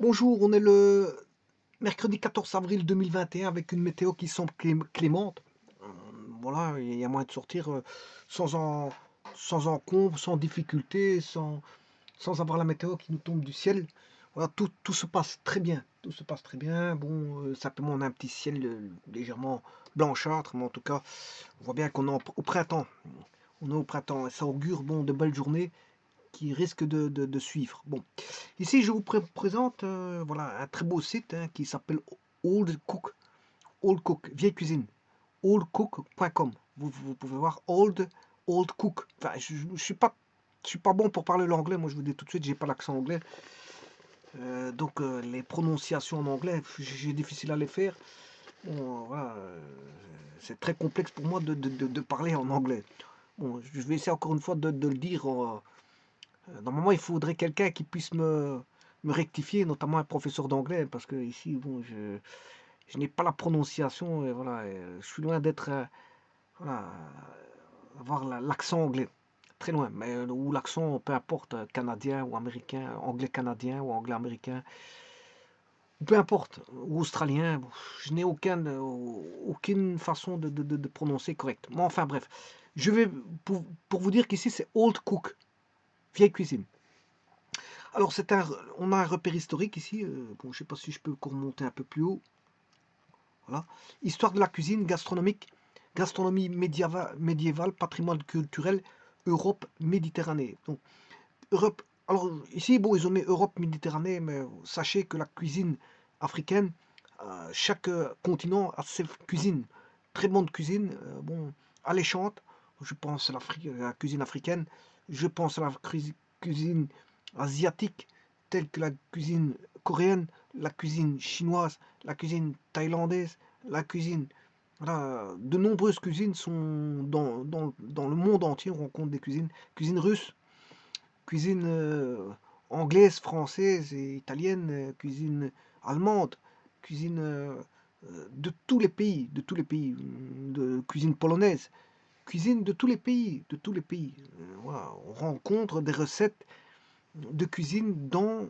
Bonjour, on est le mercredi 14 avril 2021 avec une météo qui semble clémente. Voilà, il y a moyen de sortir sans, en, sans encombre, sans difficulté, sans avoir la météo qui nous tombe du ciel. Voilà, tout se passe très bien. Tout se passe très bien. Bon, simplement, on a un petit ciel légèrement blanchâtre, mais en tout cas, on voit bien qu'on est au printemps. On est au printemps et ça augure bon, de belles journées qui risquent de suivre. Bon, ici, je vous présente voilà, un très beau site qui s'appelle Old Cook, Old Cook, vieille cuisine, oldcook.com. Vous pouvez voir Old Cook. Enfin, je suis pas bon pour parler l'anglais. Moi, je vous dis tout de suite, j'ai pas l'accent anglais. Donc, les prononciations en anglais, j'ai difficile à les faire. Bon, voilà, c'est très complexe pour moi de parler en anglais. Bon, je vais essayer encore une fois de le dire. Normalement, il faudrait quelqu'un qui puisse me rectifier, notamment un professeur d'anglais, parce que ici, bon, je n'ai pas la prononciation, et voilà, je suis loin d'être, voilà, avoir l'accent anglais, très loin, mais ou l'accent, peu importe, canadien ou américain, anglais canadien ou anglais américain, peu importe, ou australien, je n'ai aucune façon de prononcer correct. Mais enfin bref, je vais pour vous dire qu'ici c'est Old Cook, vieille cuisine. Alors, on a un repère historique ici. Bon, je ne sais pas si je peux remonter un peu plus haut. Voilà. Histoire de la cuisine gastronomique, gastronomie médiévale, patrimoine culturel, Europe, Méditerranée. Donc, Europe. Alors, ici, bon, ils ont mis Europe, Méditerranée, mais sachez que la cuisine africaine, chaque continent a ses cuisines. Très bonne cuisine, bon, alléchante. Je pense à la cuisine africaine. Je pense à la cuisine asiatique, telle que la cuisine coréenne, la cuisine chinoise, la cuisine thaïlandaise, la cuisine. Voilà, de nombreuses cuisines sont dans le monde entier, on rencontre des cuisines. Cuisine russe, cuisine anglaise, française et italienne, cuisine allemande, cuisine de tous les pays, de cuisine polonaise, cuisine de tous les pays, de tous les pays. Voilà, on rencontre des recettes de cuisine dans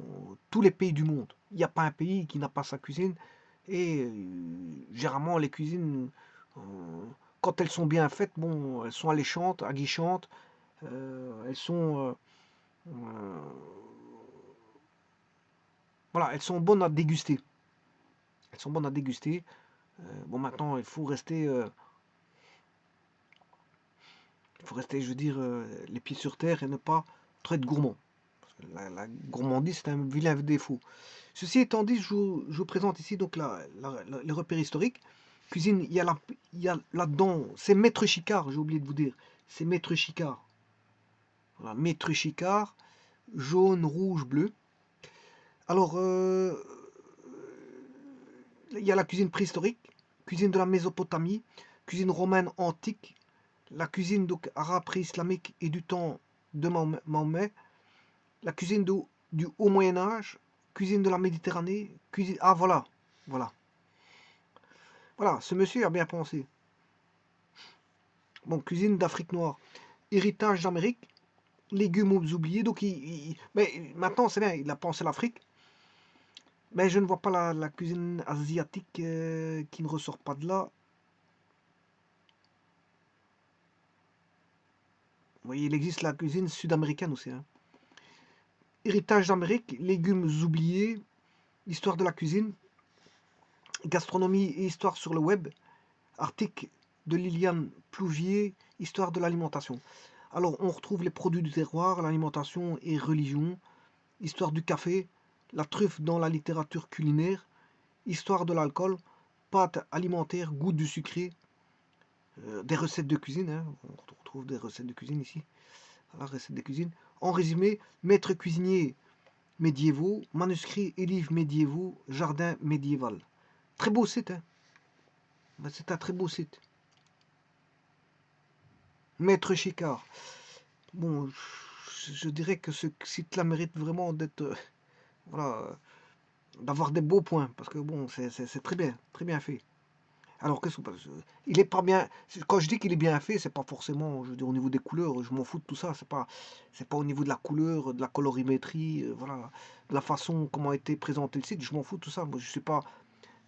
tous les pays du monde. Il n'y a pas un pays qui n'a pas sa cuisine. Et généralement, les cuisines, euh, quand elles sont bien faites, bon, elles sont alléchantes, aguichantes, elles sont, euh, voilà, elles sont bonnes à déguster. Elles sont bonnes à déguster. Bon, maintenant, il faut rester, je veux dire, les pieds sur terre et ne pas trop être gourmand. La gourmandise, c'est un vilain défaut. Ceci étant dit, je vous présente ici donc les repères historiques. Cuisine, il y a là-dedans, c'est Maître Chicard, j'ai oublié de vous dire. C'est Maître Chicard. Voilà, Maître Chicard, jaune, rouge, bleu. Alors, il y a la cuisine préhistorique, cuisine de la Mésopotamie, cuisine romaine antique, la cuisine donc, arabe pré-islamique et du temps de Mahomet, la cuisine du Haut Moyen Âge, cuisine de la Méditerranée, cuisine... Ah voilà, voilà. Voilà, ce monsieur a bien pensé. Bon, cuisine d'Afrique noire, héritage d'Amérique, légumes oubliés. Donc, mais maintenant, c'est bien, il a pensé à l'Afrique. Mais je ne vois pas la cuisine asiatique qui ne ressort pas de là. Vous voyez, il existe la cuisine sud-américaine aussi, hein. Héritage d'Amérique, légumes oubliés, histoire de la cuisine, gastronomie et histoire sur le web, article de Liliane Plouvier, histoire de l'alimentation. Alors, on retrouve les produits du terroir, l'alimentation et religion, histoire du café, la truffe dans la littérature culinaire, histoire de l'alcool, pâtes alimentaires, goût du sucré, des recettes de cuisine, hein. On retrouve des recettes de cuisine ici, voilà, recettes de cuisine. En résumé, maître cuisinier médiévaux, manuscrits et livres médiévaux, jardin médiéval. Très beau site, hein. C'est un très beau site. Maître Chicard. Bon, je dirais que ce site-là mérite vraiment d'être, voilà, d'avoir des beaux points, parce que bon, c'est très bien fait. Alors, qu'est-ce que il est pas bien. Quand je dis qu'il est bien fait, c'est pas forcément, je veux dire, au niveau des couleurs, je m'en fous de tout ça. C'est pas au niveau de la couleur, de la colorimétrie, voilà, de la façon comment a été présenté le site. Je m'en fous de tout ça. Moi, je suis pas,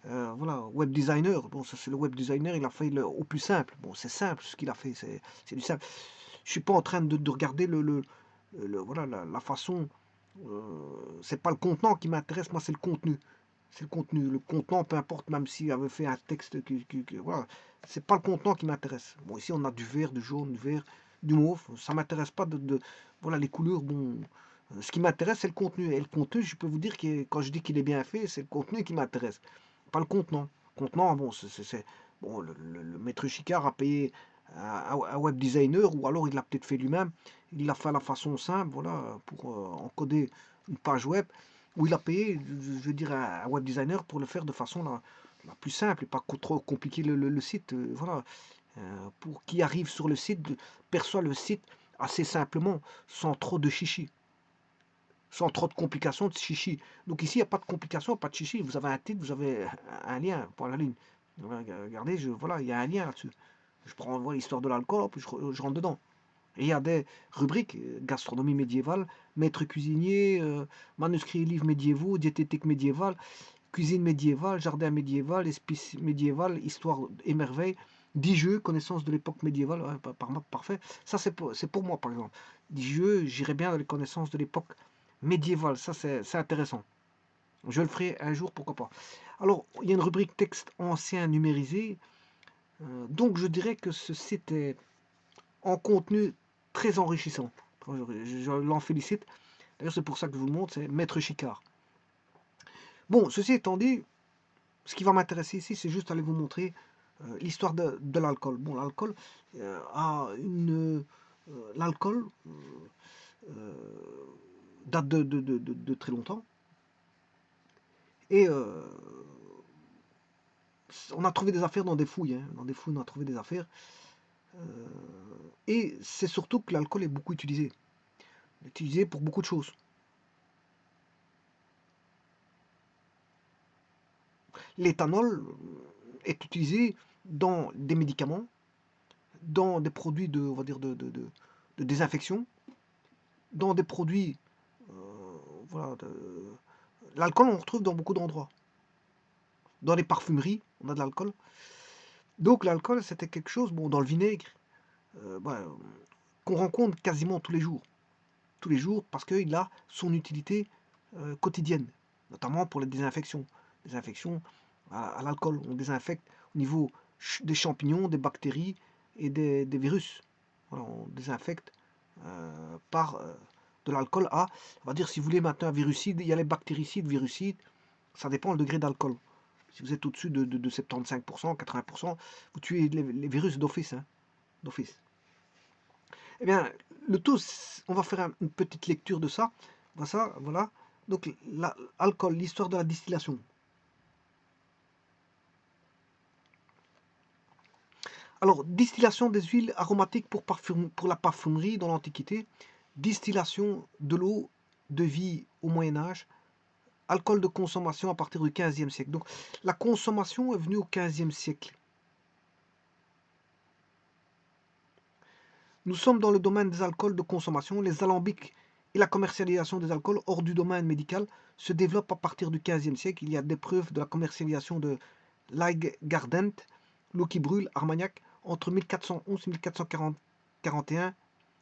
voilà, web designer. Bon, ça c'est le web designer. Il a fait au plus simple. Bon, c'est simple ce qu'il a fait. C'est du simple. Je suis pas en train de regarder voilà, la façon. C'est pas le contenant qui m'intéresse. Moi, c'est le contenu. C'est le contenu. Le contenant, peu importe, même s'il avait fait un texte voilà, c'est pas le contenant qui m'intéresse. Bon, ici, on a du vert, du jaune, du vert, du mauve. Ça m'intéresse pas voilà, les couleurs. Bon, ce qui m'intéresse, c'est le contenu. Et le contenu, je peux vous dire que quand je dis qu'il est bien fait, c'est le contenu qui m'intéresse, pas le contenant. Le contenant, bon, bon, le maître Chicard a payé un web designer, ou alors il l'a peut-être fait lui-même. Il l'a fait à la façon simple, voilà, pour encoder une page web, où il a payé, je veux dire, un web designer pour le faire de façon la plus simple et pas trop compliquer le site. Voilà, pour qui arrive sur le site, perçoit le site assez simplement, sans trop de chichi, sans trop de complications de chichi. Donc ici, il n'y a pas de complications, pas de chichi. Vous avez un titre, vous avez un lien, point la ligne. Regardez, voilà, il y a un lien là-dessus. Je prends voilà, l'histoire de l'alcool, puis je rentre dedans. Et il y a des rubriques, gastronomie médiévale, maître cuisinier, manuscrits et livres médiévaux, diététique médiévale, cuisine médiévale, jardin médiéval, épices médiévales, histoire et merveilles, 10 jeux, connaissances de l'époque médiévale, ouais, parfait. Ça, c'est pour moi, par exemple. 10 jeux, j'irais bien dans les connaissances de l'époque médiévale. Ça, c'est intéressant. Je le ferai un jour, pourquoi pas. Alors, il y a une rubrique texte ancien numérisé. Donc, je dirais que ce site est en contenu très enrichissant. Je l'en félicite. D'ailleurs, c'est pour ça que je vous le montre, c'est Maître Chicard. Bon, ceci étant dit, ce qui va m'intéresser ici, c'est juste aller vous montrer l'histoire de l'alcool. Bon, l'alcool a une... l'alcool date de très longtemps. Et on a trouvé des affaires dans des fouilles. Hein. Dans des fouilles, on a trouvé des affaires. Et c'est surtout que l'alcool est beaucoup utilisé. Utilisé pour beaucoup de choses. L'éthanol est utilisé dans des médicaments, dans des produits on va dire de désinfection, dans des produits, voilà, l'alcool on retrouve dans beaucoup d'endroits. Dans les parfumeries, on a de l'alcool. Donc l'alcool c'était quelque chose, bon, dans le vinaigre, voilà, qu'on rencontre quasiment tous les jours. Tous les jours parce qu'il a son utilité quotidienne, notamment pour les désinfections. Les infections à l'alcool, on désinfecte au niveau des champignons, des bactéries et des virus. Voilà, on désinfecte par de l'alcool à, on va dire, si vous voulez maintenant un virucide, il y a les bactéricides, virucides, ça dépend le degré d'alcool. Si vous êtes au-dessus de 75%, 80%, vous tuez les virus d'office. Hein, d'office. Eh bien, le tout, on va faire une petite lecture de ça. Voilà. Donc, l'alcool, l'histoire de la distillation. Alors, distillation des huiles aromatiques pour la parfumerie dans l'Antiquité. Distillation de l'eau de vie au Moyen-Âge. Alcool de consommation à partir du 15e siècle. Donc, la consommation est venue au 15e siècle. Nous sommes dans le domaine des alcools de consommation. Les alambics et la commercialisation des alcools hors du domaine médical se développent à partir du XVe siècle. Il y a des preuves de la commercialisation de l'aiguardent, l'eau qui brûle, Armagnac, entre 1411 et 1441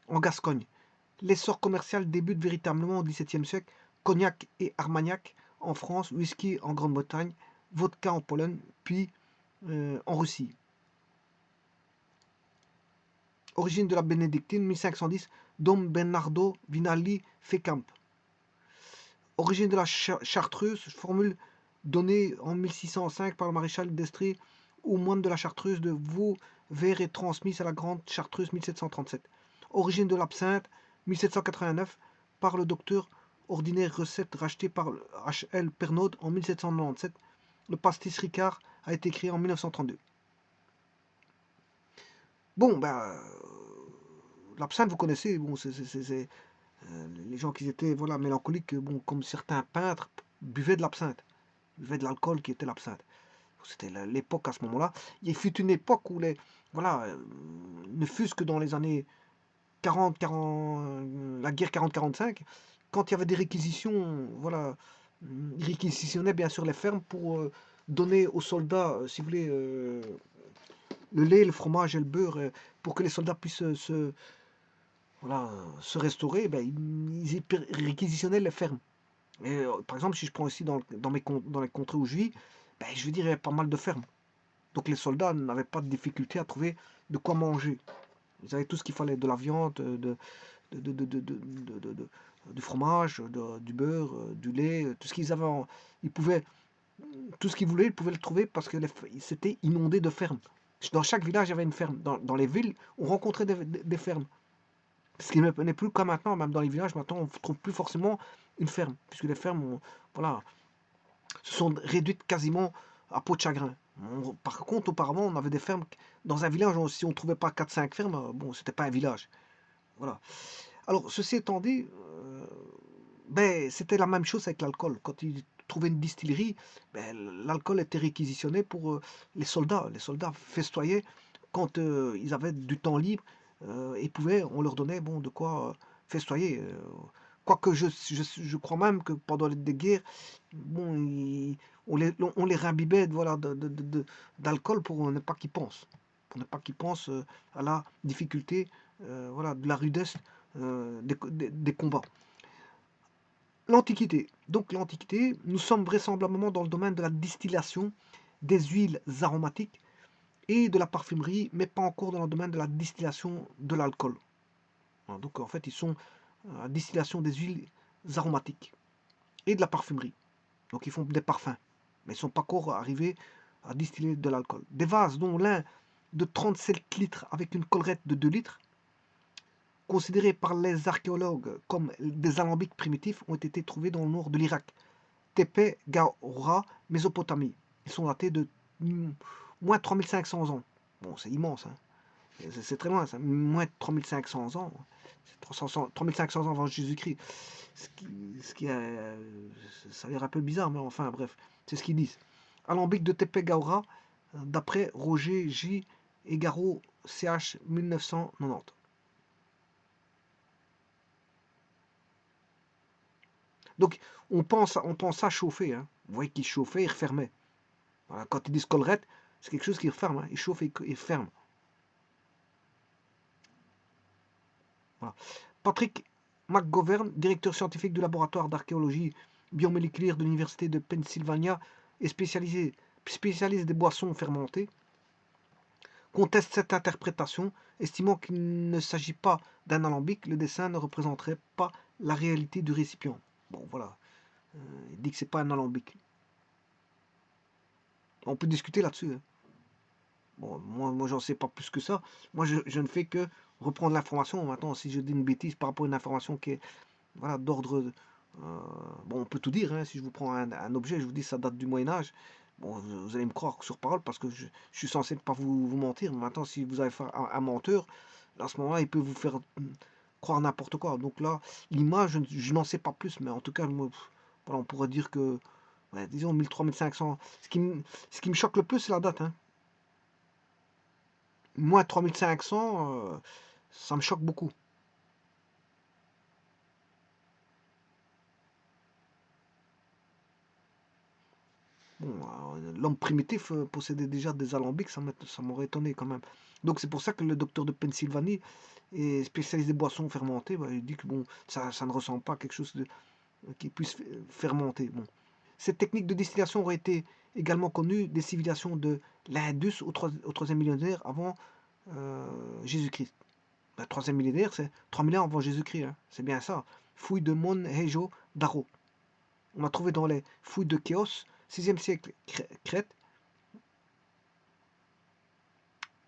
en Gascogne. L'essor commercial débute véritablement au XVIIe siècle. Cognac et Armagnac en France, whisky en Grande-Bretagne, vodka en Pologne, puis en Russie. Origine de la bénédictine, 1510, Dom Bernardo Vinali Fécamp. Origine de la chartreuse, formule donnée en 1605 par le maréchal d'Estrée aux moines de la chartreuse de Vauvert et transmise à la grande chartreuse 1737. Origine de l'absinthe, 1789, par le docteur ordinaire recette rachetée par H.L. Pernaud en 1797. Le pastis Ricard a été créé en 1932. Bon, ben, l'absinthe, vous connaissez, bon, les gens qui étaient voilà, mélancoliques, bon, comme certains peintres, buvaient de l'absinthe, buvaient de l'alcool qui était l'absinthe. C'était l'époque à ce moment-là. Il fut une époque où voilà, ne fût-ce que dans les années 40, la guerre 40-45, quand il y avait des réquisitions, voilà, ils réquisitionnaient bien sûr les fermes pour donner aux soldats, si vous voulez, le lait, le fromage et le beurre, pour que les soldats puissent voilà, se restaurer, ben, ils réquisitionnaient les fermes. Et, par exemple, si je prends ici dans les contrées où je vis, ben, je veux dire, il y avait pas mal de fermes. Donc les soldats n'avaient pas de difficulté à trouver de quoi manger. Ils avaient tout ce qu'il fallait, de la viande, du fromage, du beurre, du lait, tout ce qu'ils avaient. Ils pouvaient, tout ce qu'ils voulaient, ils pouvaient le trouver parce que c'était inondé de fermes. Dans chaque village, il y avait une ferme. Dans les villes, on rencontrait des fermes. Ce qui n'est plus comme maintenant, même dans les villages, maintenant, on ne trouve plus forcément une ferme, puisque les fermes, voilà, se sont réduites quasiment à peau de chagrin. Par contre, auparavant, on avait des fermes. Dans un village, si on ne trouvait pas 4-5 fermes, bon, c'était pas un village. Voilà. Alors, ceci étant dit, ben, c'était la même chose avec l'alcool. Quand ils trouvaient une distillerie, ben, l'alcool était réquisitionné pour les soldats. Les soldats festoyaient quand ils avaient du temps libre et on leur donnait bon, de quoi festoyer. Quoique je crois même que pendant les guerres, bon, on les rimbibait voilà, d'alcool pour ne pas qu'ils pensent. Pour ne pas qu'ils pensent à la difficulté, voilà, de la rudesse des combats. L'Antiquité. Donc l'Antiquité, nous sommes vraisemblablement dans le domaine de la distillation des huiles aromatiques et de la parfumerie, mais pas encore dans le domaine de la distillation de l'alcool. Donc en fait, ils sont à la distillation des huiles aromatiques et de la parfumerie. Donc ils font des parfums, mais ils ne sont pas encore arrivés à distiller de l'alcool. Des vases dont l'un de 37 litres avec une collerette de 2 litres, considérés par les archéologues comme des alambics primitifs, ont été trouvés dans le nord de l'Irak. Tepe Gawra, Mésopotamie. Ils sont datés de moins 3500 ans. Bon, c'est immense, hein. C'est très loin, ça. Moins de 3500 ans. 3500 ans avant Jésus-Christ. Ça a l'air un peu bizarre, mais enfin, bref, c'est ce qu'ils disent. Alambic de Tepe Gawra, d'après Roger J. Egaro, CH 1990. Donc, on pense à chauffer. Hein. Vous voyez qu'il chauffait, il refermait. Voilà, quand ils disent collerette, c'est quelque chose qui referme. Hein. Il chauffe et il ferme. Voilà. Patrick McGovern, directeur scientifique du laboratoire d'archéologie biomoléculaire de l'Université de Pennsylvania et spécialiste des boissons fermentées, conteste cette interprétation, estimant qu'il ne s'agit pas d'un alambic, le dessin ne représenterait pas la réalité du récipient. Bon, voilà. Il dit que c'est pas un alambic. On peut discuter là-dessus. Hein. Bon, moi j'en sais pas plus que ça. Moi, je ne fais que reprendre l'information. Maintenant, si je dis une bêtise par rapport à une information qui est voilà, d'ordre... bon, on peut tout dire. Hein. Si je vous prends un objet, je vous dis ça date du Moyen-Âge. Bon, vous allez me croire sur parole parce que je suis censé ne pas vous mentir. Mais maintenant, si vous avez fait un menteur, à ce moment-là, il peut vous faire croire n'importe quoi. Donc là, l'image, je n'en sais pas plus. Mais en tout cas, moi, voilà, on pourrait dire que, ouais, disons 1300-1500. Ce qui me choque le plus, c'est la date. Hein. Moins 3500, ça me choque beaucoup. Bon, l'homme primitif possédait déjà des alambics, ça m'aurait étonné quand même. Donc c'est pour ça que le docteur de Pennsylvanie est spécialiste des boissons fermentées. Bah, il dit que bon, ça ne ressemble pas à quelque chose qui puisse fermenter. Bon. Cette technique de distillation aurait été également connue des civilisations de l'Indus au 3e millénaire avant Jésus-Christ. Le 3e millénaire, c'est 3000 ans avant Jésus-Christ. Hein. C'est bien ça. Fouille de Monhejo Daro. On a trouvé dans les fouilles de Chéos, 6e siècle,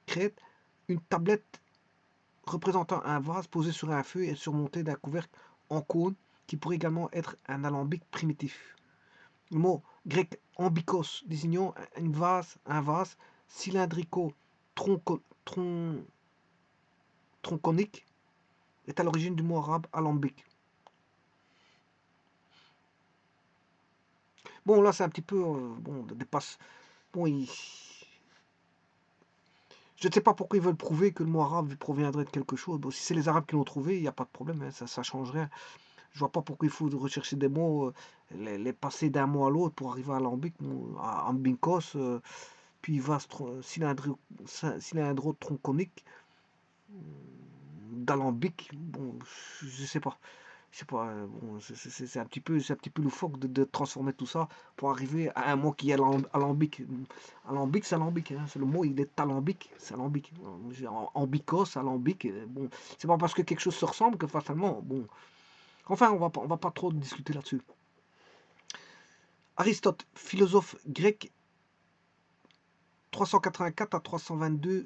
Crète, une tablette représentant un vase posé sur un feu et surmonté d'un couvercle en cône qui pourrait également être un alambic primitif. Le mot grec ambikos désignant un vase cylindrico-tronconique est à l'origine du mot arabe alambic. Bon, là, c'est un petit peu, bon, Bon, je ne sais pas pourquoi ils veulent prouver que le mot arabe proviendrait de quelque chose. Bon, si c'est les Arabes qui l'ont trouvé, il n'y a pas de problème, hein, ça change rien. Je vois pas pourquoi il faut rechercher des mots, les passer d'un mot à l'autre pour arriver à alambic, à ambikos, puis vaste cylindro tronconique, d'alambic. Bon, je sais pas. Je sais pas, bon, c'est un petit peu loufoque de transformer tout ça pour arriver à un mot qui est alambic. Alambic, c'est alambic, hein. C'est le mot, il est alambic, c'est alambic. Ambicos, alambic, bon, c'est pas parce que quelque chose se ressemble que fatalement, bon. Enfin, on va pas trop discuter là-dessus. Aristote, philosophe grec, 384 à 322.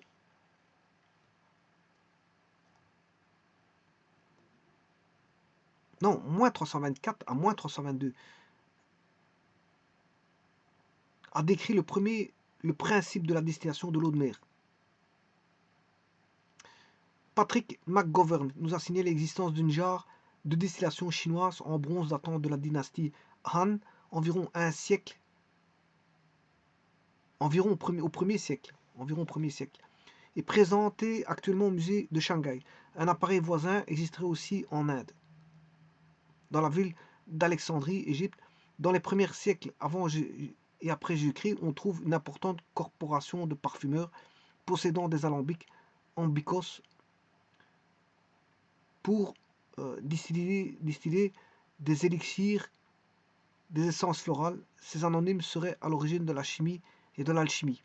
Non, moins 324 à moins 322, a décrit le principe de la distillation de l'eau de mer. Patrick McGovern nous a signé l'existence d'une jarre de distillation chinoise en bronze datant de la dynastie Han, environ un siècle, environ au premier siècle, est présentée actuellement au musée de Shanghai. Un appareil voisin existerait aussi en Inde, dans la ville d'Alexandrie, Égypte. Dans les premiers siècles avant et après Jésus-Christ, on trouve une importante corporation de parfumeurs possédant des alambics ambicos pour distiller des élixirs, des essences florales. Ces anonymes seraient à l'origine de la chimie et de l'alchimie.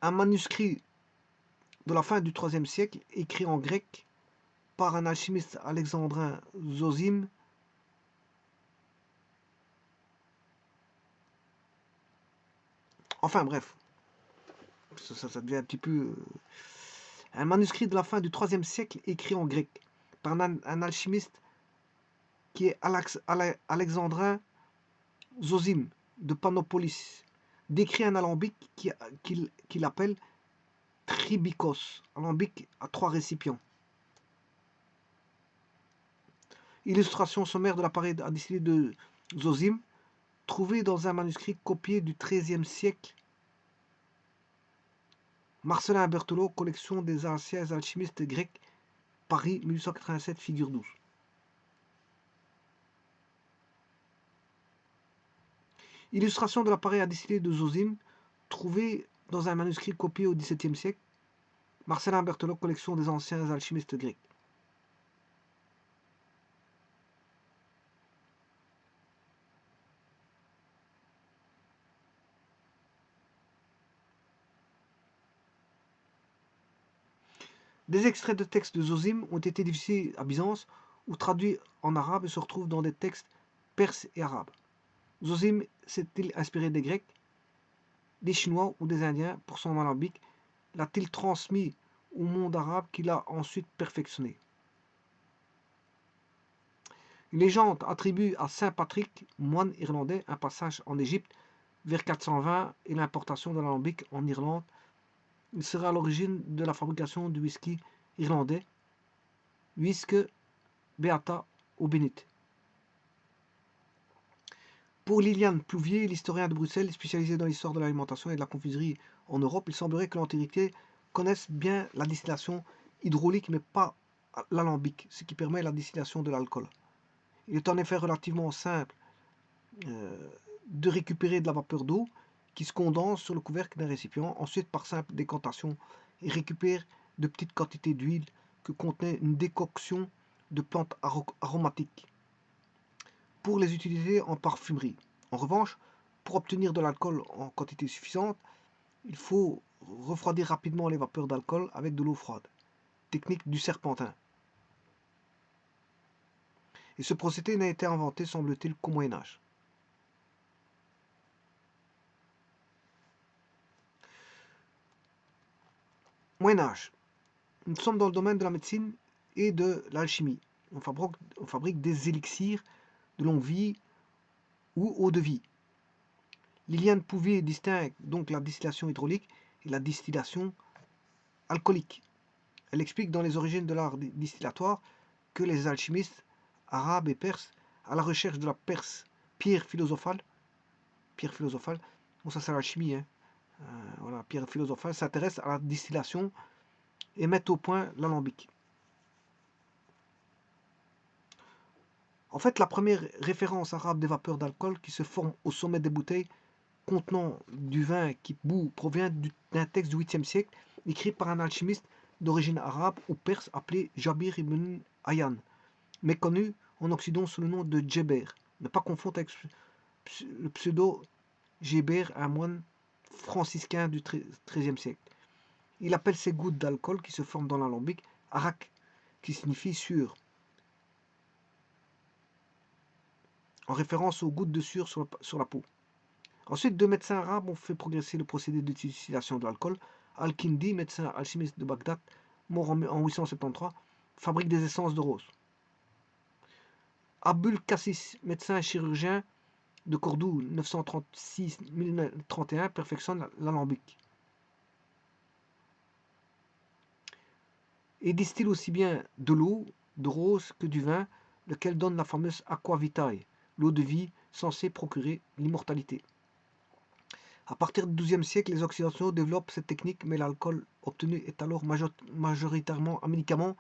Un manuscrit de la fin du IIIe siècle, écrit en grec par un alchimiste alexandrin Zosime, enfin bref, ça devient un petit peu... un manuscrit de la fin du IIIe siècle, écrit en grec par un alchimiste qui est alexandrin Zosime de Panopolis, décrit un alambic qu'il appelle tribikos, alambic à 3 récipients. Illustration sommaire de l'appareil à distiller de Zosime, trouvé dans un manuscrit copié du XIIIe siècle. Marcellin Berthelot, collection des anciens alchimistes grecs, Paris 1887, figure 12. Illustration de l'appareil à distiller de Zosime, trouvé dans un manuscrit copié au XVIIe siècle. Marcellin Berthelot, collection des anciens alchimistes grecs. Des extraits de textes de Zosime ont été diffusés à Byzance ou traduits en arabe et se retrouvent dans des textes perses et arabes. Zosime s'est-il inspiré des Grecs, des Chinois ou des Indiens pour son alambic? L'a-t-il transmis au monde arabe qu'il a ensuite perfectionné? Une légende attribue à saint Patrick, moine irlandais, un passage en Égypte vers 420 et l'importation de l'alambic en Irlande. Il serait à l'origine de la fabrication du whisky irlandais, Whisky Beata au Bénite. Pour Liliane Plouvier, l'historien de Bruxelles spécialisé dans l'histoire de l'alimentation et de la confiserie en Europe, il semblerait que l'Antiquité connaisse bien la distillation hydraulique mais pas l'alambic, ce qui permet la distillation de l'alcool. Il est en effet relativement simple de récupérer de la vapeur d'eau qui se condense sur le couvercle d'un récipient, ensuite par simple décantation, et récupère de petites quantités d'huile que contenait une décoction de plantes aromatiques pour les utiliser en parfumerie. En revanche, pour obtenir de l'alcool en quantité suffisante, il faut refroidir rapidement les vapeurs d'alcool avec de l'eau froide, technique du serpentin. Et ce procédé n'a été inventé, semble-t-il, qu'au Moyen-Âge. Moyen-Âge. Nous sommes dans le domaine de la médecine et de l'alchimie. On fabrique des élixirs de longue vie ou eau de vie. Liliane Pouvier distingue donc la distillation hydraulique et la distillation alcoolique. Elle explique dans les origines de l'art distillatoire que les alchimistes arabes et perses à la recherche de la pierre philosophale. Pierre philosophale, bon ça c'est la chimie, hein. Voilà, pierre philosophale s'intéresse à la distillation et met au point l'alambic. En fait, la première référence arabe des vapeurs d'alcool qui se forment au sommet des bouteilles contenant du vin qui bout provient d'un texte du 8e siècle écrit par un alchimiste d'origine arabe ou perse appelé Jabir ibn Hayyan, mais connu en Occident sous le nom de Djeber. Ne pas confondre avec le pseudo Géber, un moine franciscain du XIIIe siècle. Il appelle ces gouttes d'alcool qui se forment dans l'alambic arak, qui signifie sueur, en référence aux gouttes de sueur sur la peau. Ensuite, deux médecins arabes ont fait progresser le procédé d'utilisation de l'alcool. Al-Kindi, médecin alchimiste de Bagdad, mort en 873, fabrique des essences de rose. Abul Cassis, médecin chirurgien de Cordoue, 936-1031, perfectionne l'alambic. Et distille aussi bien de l'eau de rose que du vin, lequel donne la fameuse aqua vitae, l'eau de vie censée procurer l'immortalité. À partir du XIIe siècle, les Occidentaux développent cette technique, mais l'alcool obtenu est alors majoritairement un médicament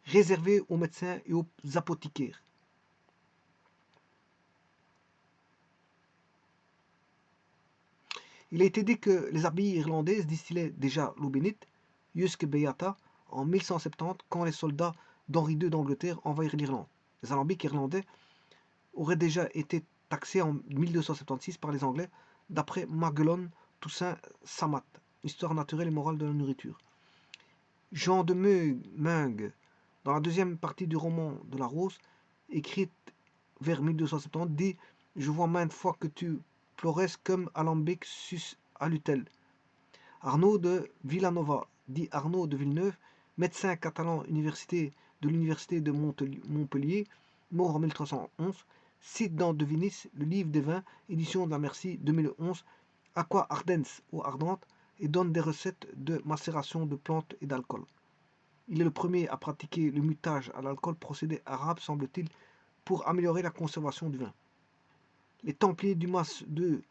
réservé aux médecins et aux apothicaires. Il a été dit que les abbayes irlandaises distillaient déjà l'eau bénite, Jusque Beata, en 1170, quand les soldats d'Henri II d'Angleterre envahirent l'Irlande. Les alambics irlandais auraient déjà été taxés en 1276 par les Anglais, d'après Maguelone Toussaint Samat, Histoire naturelle et morale de la nourriture. Jean de Meung, dans la deuxième partie du roman de la Rose, écrite vers 1270, dit « Je vois maintes fois que tu pleurais comme alambic sus alutel ». Arnaud de Villanova, dit Arnaud de Villeneuve, médecin catalan de l'université de Montpellier, mort en 1311, cite dans De Vinis, le livre des vins, édition de la Merci 2011, Aqua ardens ou ardente, et donne des recettes de macération de plantes et d'alcool. Il est le premier à pratiquer le mutage à l'alcool, procédé arabe semble-t-il, pour améliorer la conservation du vin. Les Templiers du Mas de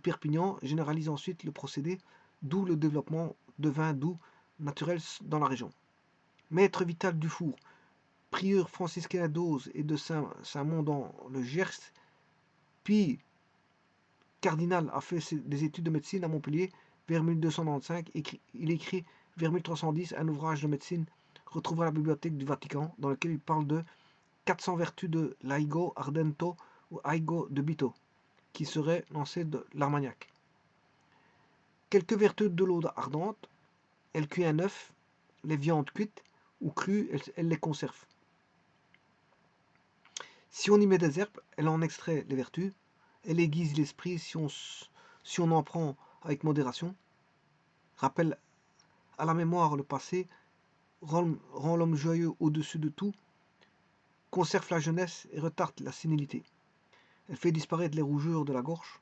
Perpignan généralisent ensuite le procédé, d'où le développement de vins doux naturels dans la région. Maître Vital Dufour, prieur franciscain d'Auze et de Saint-Mond dans le Gers, puis cardinal, a fait des études de médecine à Montpellier vers 1295. Il écrit vers 1310 un ouvrage de médecine retrouvé à la bibliothèque du Vatican, dans lequel il parle de 400 vertus de l'Aigo Ardento ou Aigo de Bito, qui serait lancé de l'Armagnac. Quelques vertus de l'eau ardente, elle cuit un œuf, les viandes cuites ou crues, elle les conserve. Si on y met des herbes, elle en extrait les vertus, elle aiguise l'esprit si on en prend avec modération, rappelle à la mémoire le passé, rend l'homme joyeux au-dessus de tout, conserve la jeunesse et retarde la sénilité. Elle fait disparaître les rougeurs de la gorge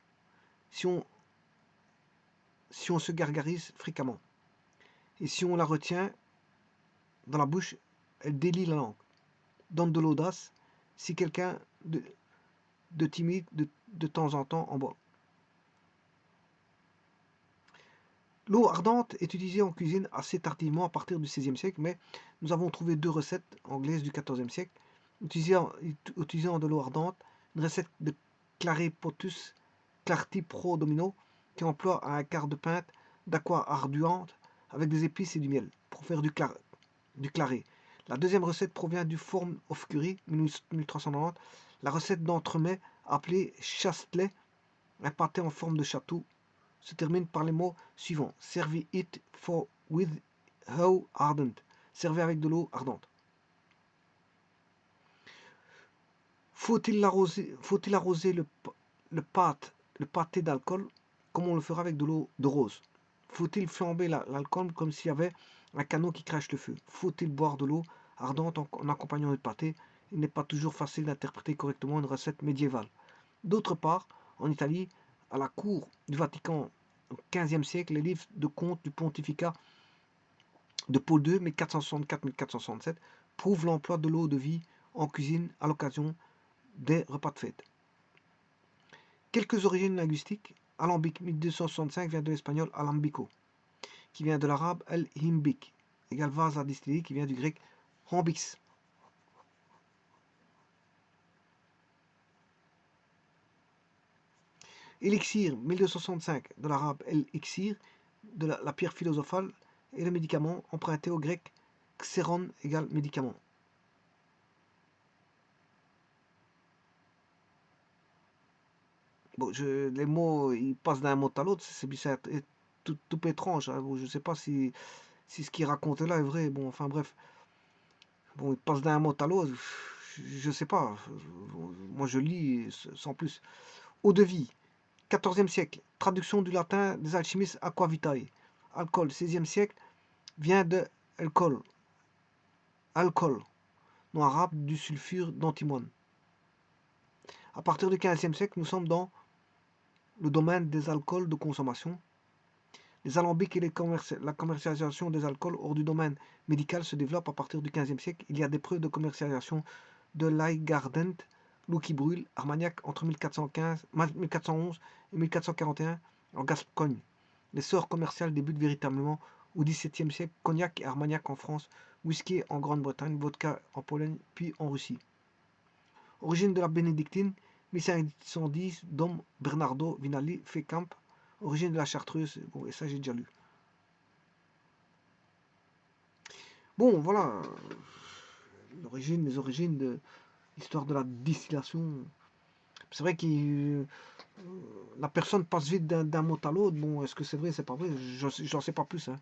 si on se gargarise fréquemment. Et si on la retient dans la bouche, elle délie la langue, donne de l'audace si quelqu'un de timide de temps en temps en boit. L'eau ardente est utilisée en cuisine assez tardivement à partir du XVIe siècle, mais nous avons trouvé deux recettes anglaises du XIVe siècle utilisant de l'eau ardente, une recette de Claret Potus Clarti Pro Domino qui emploie un quart de pinte d'aqua arduente avec des épices et du miel pour faire du claret. La deuxième recette provient du Form of Cury 1390, la recette d'entremets appelée chastelet, un pâté en forme de château, se termine par les mots suivants: servez it for with how ardent, servez avec de l'eau ardente. Faut-il arroser le pâté d'alcool comme on le fera avec de l'eau de rose? Faut-il flamber l'alcool comme s'il y avait un canon qui crache le feu? Faut-il boire de l'eau ardente en accompagnant le pâté? Il n'est pas toujours facile d'interpréter correctement une recette médiévale. D'autre part, en Italie, à la cour du Vatican au XVe siècle, les livres de comptes du pontificat de Paul II, 1464-1467, prouvent l'emploi de l'eau de vie en cuisine à l'occasion des repas de fête. Quelques origines linguistiques. Alambic 1265 vient de l'espagnol alambico, qui vient de l'arabe al-himbik, égale vase à distiller, qui vient du grec hambix. Élixir 1265 de l'arabe el-iksir, de la pierre philosophale, et le médicament emprunté au grec xéron égale médicament. Bon, les mots, ils passent d'un mot à l'autre, c'est tout étrange. Hein. Bon, je ne sais pas si ce qui est raconté là est vrai. Bon, enfin bref. Bon, ils passent d'un mot à l'autre. Je ne sais pas. Moi, je lis sans plus. Eau de vie, 14e siècle. Traduction du latin des alchimistes aqua vitae. Alcool, 16e siècle. Vient de alcool. Alcool. Nom arabe du sulfure d'antimoine. À partir du 15e siècle, nous sommes dans le domaine des alcools de consommation. Les alambics et la commercialisation des alcools hors du domaine médical se développent à partir du XVe siècle. Il y a des preuves de commercialisation de l'aiguardent, l'eau qui brûle, Armagnac entre 1411 et 1441 en Gascogne. L'essor commercial débute véritablement au XVIIe siècle. Cognac et Armagnac en France, whisky en Grande-Bretagne, vodka en Pologne, puis en Russie. Origine de la bénédictine, 1510, Dom Bernardo Vinali, Fécamp. Origine de la chartreuse, bon, et ça j'ai déjà lu. Bon, voilà, les origines de l'histoire de la distillation. C'est vrai que la personne passe vite d'un mot à l'autre. Bon, est-ce que c'est vrai, c'est pas vrai? J'en sais pas plus. Hein.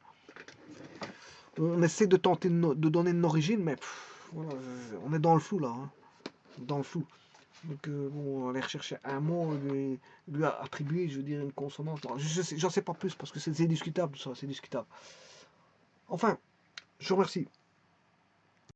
On essaie de tenter de donner une origine, mais voilà, on est dans le flou là. Hein. Dans le flou. Donc, bon, on va aller rechercher un mot, lui attribuer, je veux dire, une consonance. J'en sais pas plus parce que c'est discutable, ça, c'est discutable. Enfin, je vous remercie.